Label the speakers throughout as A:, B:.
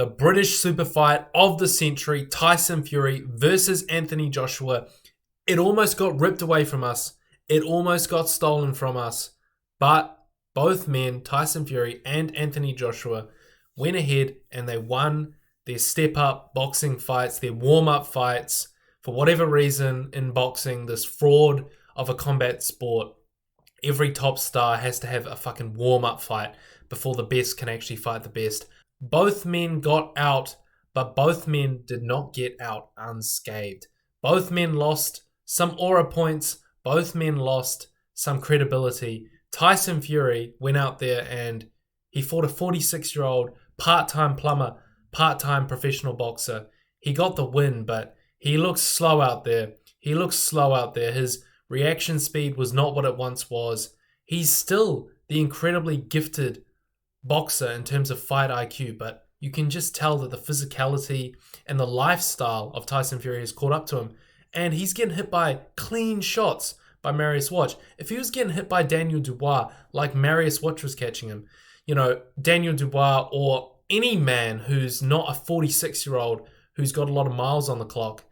A: the British super fight of the century, Tyson Fury versus Anthony Joshua. It almost got ripped away from us. It almost got stolen from us. But both men, Tyson Fury and Anthony Joshua, went ahead and they won their step-up boxing fights, their warm-up fights. For whatever reason, in boxing, this fraud of a combat sport, every top star has to have a fucking warm-up fight before the best can actually fight the best. Both men got out, but both men did not get out unscathed. Both men lost some aura points. Both men lost some credibility. Tyson Fury went out there and he fought a 46-year-old part-time plumber, part-time professional boxer. He got the win, but he looks slow out there. His reaction speed was not what it once was. He's still the incredibly gifted boxer in terms of fight IQ, but you can just tell that the physicality and the lifestyle of Tyson Fury has caught up to him. And he's getting hit by clean shots by Mariusz Wach. If he was getting hit by Daniel Dubois like Mariusz Wach was catching him, Daniel Dubois or any man who's not a 46-year-old who's got a lot of miles on the clock,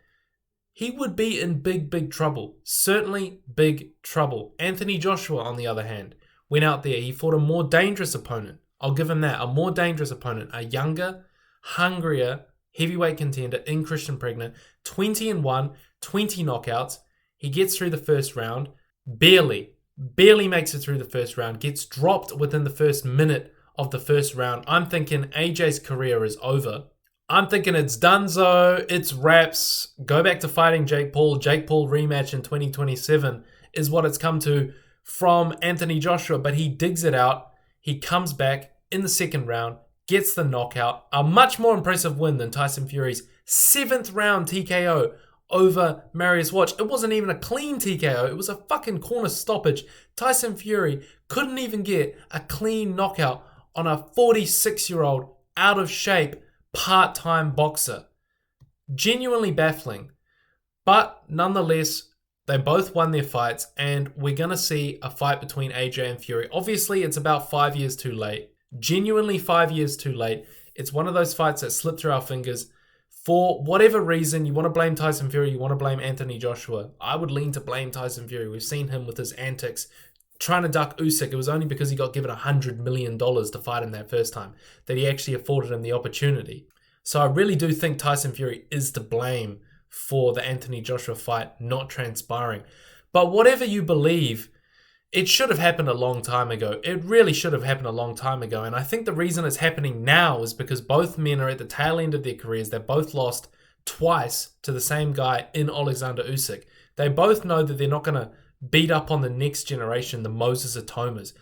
A: he would be in big, big trouble. Certainly big trouble. Anthony Joshua, on the other hand, went out there. He fought a more dangerous opponent. I'll give him that. A more dangerous opponent. A younger, hungrier heavyweight contender in Kristian Prenga. 20-1, 20 knockouts. He gets through the first round. Barely makes it through the first round. Gets dropped within the first minute of the first round. I'm thinking AJ's career is over. I'm thinking it's donezo. It's wraps. Go back to fighting Jake Paul. Jake Paul rematch in 2027 is what it's come to from Anthony Joshua. But he digs it out. He comes back in the second round. Gets the knockout. A much more impressive win than Tyson Fury's 7th round TKO over Mariusz Wach. It wasn't even a clean TKO. It was a fucking corner stoppage. Tyson Fury couldn't even get a clean knockout on a 46-year-old out of shape part-time boxer. Genuinely baffling. But nonetheless, they both won their fights and we're going to see a fight between AJ and Fury. Obviously, it's about 5 years too late. Genuinely 5 years too late. It's one of those fights that slipped through our fingers. For whatever reason, you want to blame Tyson Fury, you want to blame Anthony Joshua. I would lean to blame Tyson Fury. We've seen him with his antics trying to duck Usyk. It was only because he got given $100 million to fight him that first time that he actually afforded him the opportunity. So I really do think Tyson Fury is to blame for the Anthony Joshua fight not transpiring. But whatever you believe, it should have happened a long time ago. It really should have happened a long time ago. And I think the reason it's happening now is because both men are at the tail end of their careers. They both lost twice to the same guy in Alexander Usyk. They both know that they're not going to beat up on the next generation, the Moses Atomas.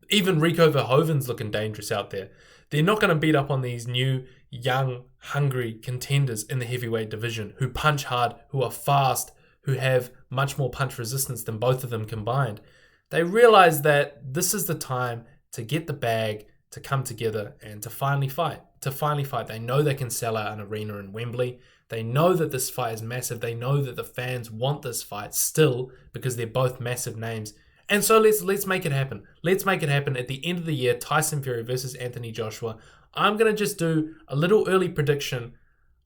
A: Even Rico Verhoeven's looking dangerous out there. They're not going to beat up on these new, young, hungry contenders in the heavyweight division who punch hard, who are fast, who have much more punch resistance than both of them combined. They realize that this is the time to get the bag, to come together and to finally fight. They know they can sell out an arena in Wembley. They know that this fight is massive. They know that the fans want this fight still because they're both massive names. And so let's make it happen. Let's make it happen at the end of the year, Tyson Fury versus Anthony Joshua. I'm going to just do a little early prediction.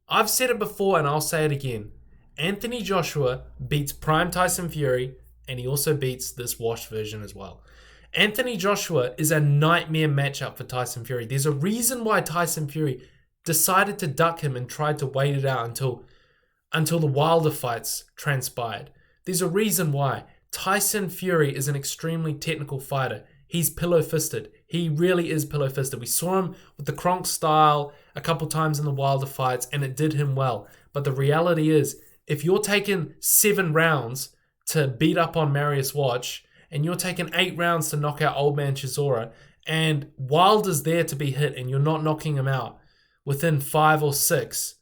A: I've said it before and I'll say it again. Anthony Joshua beats prime Tyson Fury and he also beats this washed version as well. Anthony Joshua is a nightmare matchup for Tyson Fury. There's a reason why Tyson Fury decided to duck him and tried to wait it out until the Wilder fights transpired. There's a reason why. Tyson Fury is an extremely technical fighter. He's pillow-fisted. He really is pillow-fisted. We saw him with the Kronk style a couple times in the Wilder fights and it did him well. But the reality is, if you're taking 7 rounds to beat up on Mariusz Wach and you're taking 8 rounds to knock out Old Man Chisora and Wilder's there to be hit and you're not knocking him out within 5 or 6,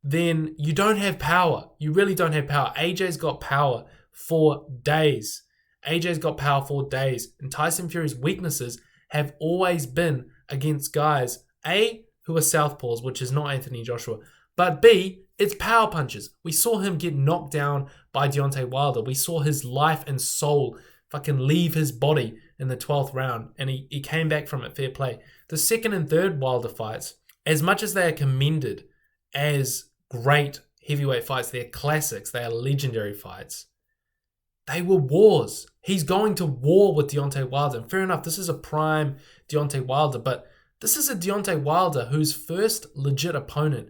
A: then you don't have power. You really don't have power. AJ's got power for days. AJ's got power for days. And Tyson Fury's weaknesses have always been against guys, A, who are southpaws, which is not Anthony Joshua, but B, it's power punches. We saw him get knocked down by Deontay Wilder. We saw his life and soul fucking leave his body in the 12th round, and he came back from it fair play. The second and third Wilder fights, As much as they are commended as great heavyweight fights, they're classics, they are legendary fights, they were wars. He's going to war with Deontay Wilder. And fair enough, this is a prime Deontay Wilder, but this is a Deontay Wilder whose first legit opponent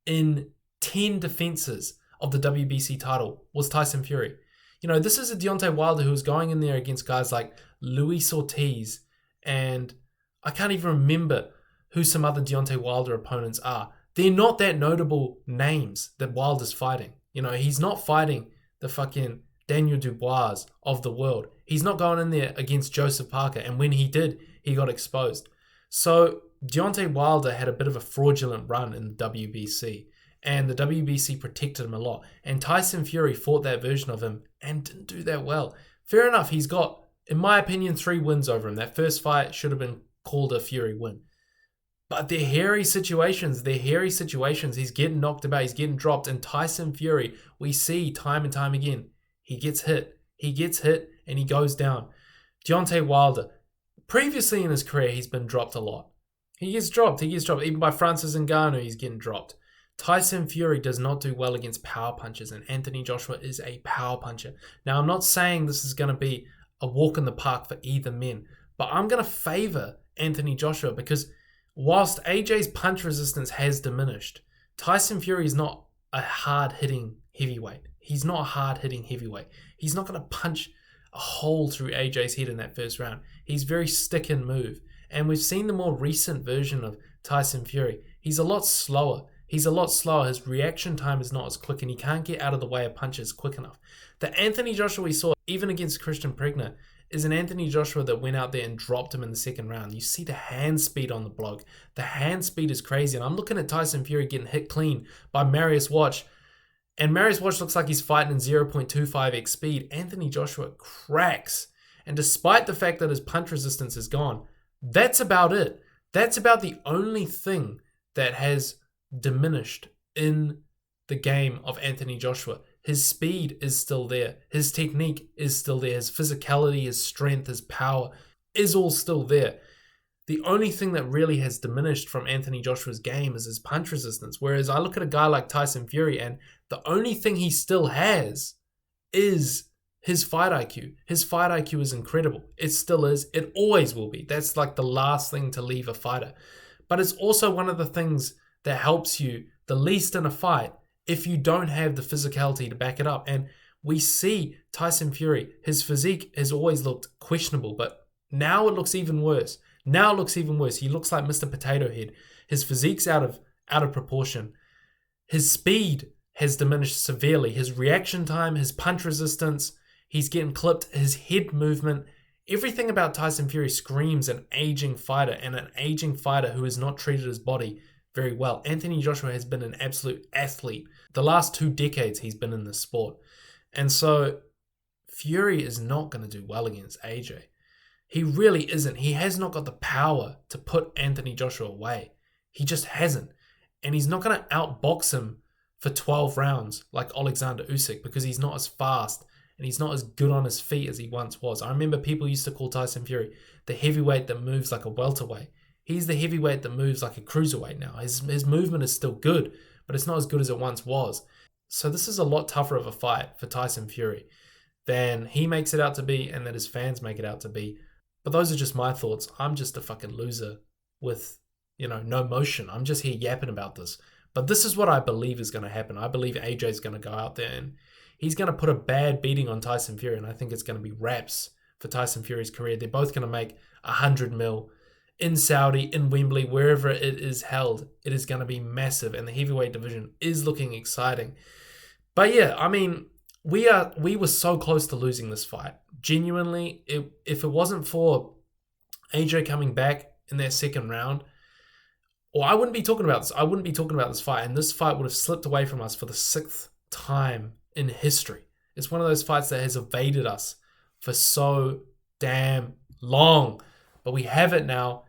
A: in 10 defenses of the WBC title was Tyson Fury. This is a Deontay Wilder who was going in there against guys like Luis Ortiz, and I can't even remember who some other Deontay Wilder opponents are. They're not that notable names that Wilder's fighting. He's not fighting the fucking Daniel Dubois of the world. He's not going in there against Joseph Parker, and when he did, he got exposed. So Deontay Wilder had a bit of a fraudulent run in the WBC, and the WBC protected him a lot. And Tyson Fury fought that version of him and didn't do that well. Fair enough, he's got, in my opinion, 3 wins over him. That first fight should have been called a Fury win. But they're hairy situations. He's getting knocked about. He's getting dropped. And Tyson Fury, we see time and time again, he gets hit, and he goes down. Deontay Wilder, previously in his career, he's been dropped a lot. He gets dropped. Even by Francis Ngannou, he's getting dropped. Tyson Fury does not do well against power punchers, and Anthony Joshua is a power puncher. Now, I'm not saying this is going to be a walk in the park for either men, but I'm going to favor Anthony Joshua because whilst AJ's punch resistance has diminished, Tyson Fury is not a hard-hitting heavyweight. He's not a hard-hitting heavyweight. He's not going to punch a hole through AJ's head in that first round. He's very stick and move. And we've seen the more recent version of Tyson Fury. He's a lot slower. His reaction time is not as quick, and he can't get out of the way of punches quick enough. The Anthony Joshua we saw, even against Kristian Prenga, is an Anthony Joshua that went out there and dropped him in the second round. You see the hand speed on the block. The hand speed is crazy. And I'm looking at Tyson Fury getting hit clean by Mariusz Wach. And Mariusz Wach looks like he's fighting in 0.25x speed. Anthony Joshua cracks. And despite the fact that his punch resistance is gone, that's about it. That's about the only thing that has diminished in the game of Anthony Joshua. His speed is still there. His technique is still there. His physicality, his strength, his power is all still there. The only thing that really has diminished from Anthony Joshua's game is his punch resistance. Whereas I look at a guy like Tyson Fury, and the only thing he still has is his fight IQ. His fight IQ is incredible. It still is. It always will be. That's like the last thing to leave a fighter. But it's also one of the things that helps you the least in a fight if you don't have the physicality to back it up. And we see Tyson Fury, his physique has always looked questionable, but now it looks even worse. He looks like Mr. Potato Head. His physique's out of proportion. His speed has diminished severely. His reaction time, his punch resistance, he's getting clipped, his head movement. Everything about Tyson Fury screams an aging fighter, and an aging fighter who has not treated his body very well. Anthony Joshua has been an absolute athlete. The last 2 decades he's been in this sport. And so Fury is not going to do well against AJ. He really isn't. He has not got the power to put Anthony Joshua away. He just hasn't. And he's not going to outbox him for 12 rounds like Alexander Usyk because he's not as fast and he's not as good on his feet as he once was. I remember people used to call Tyson Fury the heavyweight that moves like a welterweight. He's the heavyweight that moves like a cruiserweight now. His movement is still good, but it's not as good as it once was. So this is a lot tougher of a fight for Tyson Fury than he makes it out to be and that his fans make it out to be. But those are just my thoughts. I'm just a fucking loser with, no motion. I'm just here yapping about this. But this is what I believe is going to happen. I believe AJ's going to go out there and he's going to put a bad beating on Tyson Fury. And I think it's going to be wraps for Tyson Fury's career. They're both going to make 100 mil in Saudi, in Wembley, wherever it is held. It is going to be massive. And the heavyweight division is looking exciting. But yeah, I mean, we were so close to losing this fight. Genuinely, if it wasn't for AJ coming back in that second round, I wouldn't be talking about this. I wouldn't be talking about this fight. And this fight would have slipped away from us for the 6th time in history. It's one of those fights that has evaded us for so damn long. But we have it now.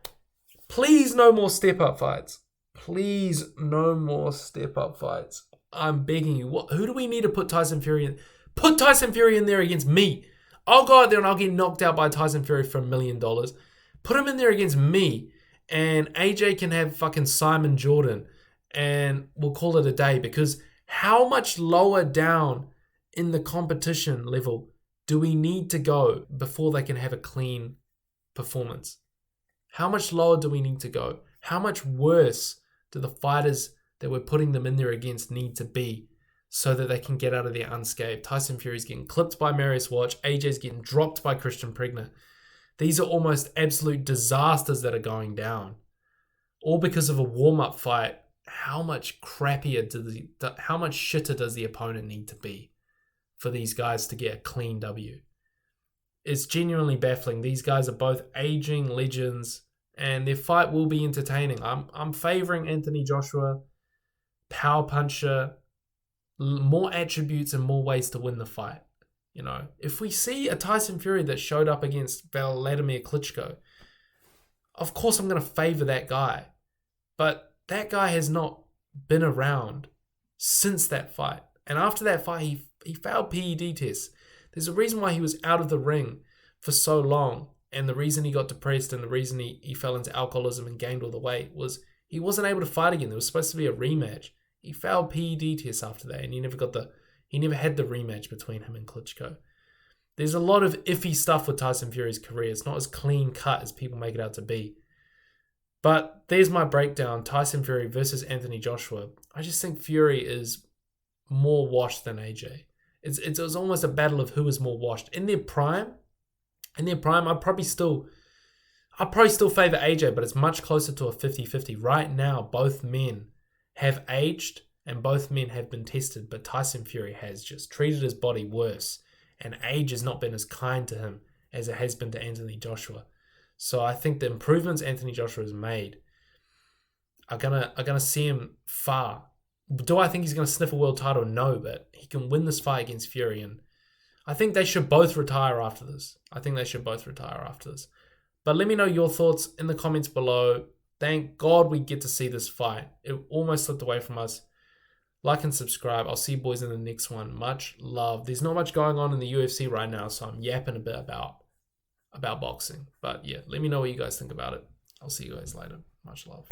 A: Please, no more step-up fights. Please, no more step-up fights. I'm begging you. Who do we need to put Tyson Fury in? Put Tyson Fury in there against me. I'll go out there and I'll get knocked out by Tyson Fury for $1 million. Put him in there against me. and AJ can have fucking Simon Jordan, and we'll call it a day. Because how much lower down in the competition level do we need to go before they can have a clean performance? How much lower do we need to go? How much worse do the fighters that we're putting them in there against need to be so that they can get out of there unscathed? Tyson Fury's getting clipped by Mariusz Wach. AJ's getting dropped by Kristian Prenga. These are almost absolute disasters that are going down. All because of a warm-up fight. How much how much shitter does the opponent need to be for these guys to get a clean W? It's genuinely baffling. These guys are both aging legends, and their fight will be entertaining. I'm favoring Anthony Joshua, power puncher, more attributes and more ways to win the fight. You know, if we see a Tyson Fury that showed up against Vladimir Klitschko, of course I'm going to favor that guy. But that guy has not been around since that fight. And after that fight, he failed PED tests. There's a reason why he was out of the ring for so long. And the reason he got depressed and the reason he fell into alcoholism and gained all the weight was he wasn't able to fight again. There was supposed to be a rematch. He failed PED tests after that, and he never had the rematch between him and Klitschko. There's a lot of iffy stuff with Tyson Fury's career. It's not as clean cut as people make it out to be. But there's my breakdown. Tyson Fury versus Anthony Joshua. I just think Fury is more washed than AJ. It was almost a battle of who is more washed. In their prime, I'd probably still favor AJ, but it's much closer to a 50-50. Right now, both men have aged and both men have been tested, but Tyson Fury has just treated his body worse, and age has not been as kind to him as it has been to Anthony Joshua. So I think the improvements Anthony Joshua has made are gonna see him far. Do I think he's gonna sniff a world title? No, but he can win this fight against Fury, and I think they should both retire after this. But let me know your thoughts in the comments below. Thank God we get to see this fight. It almost slipped away from us. Like and subscribe. I'll see you boys in the next one. Much love. There's not much going on in the UFC right now, so I'm yapping a bit about boxing. But yeah, let me know what you guys think about it. I'll see you guys later. Much love.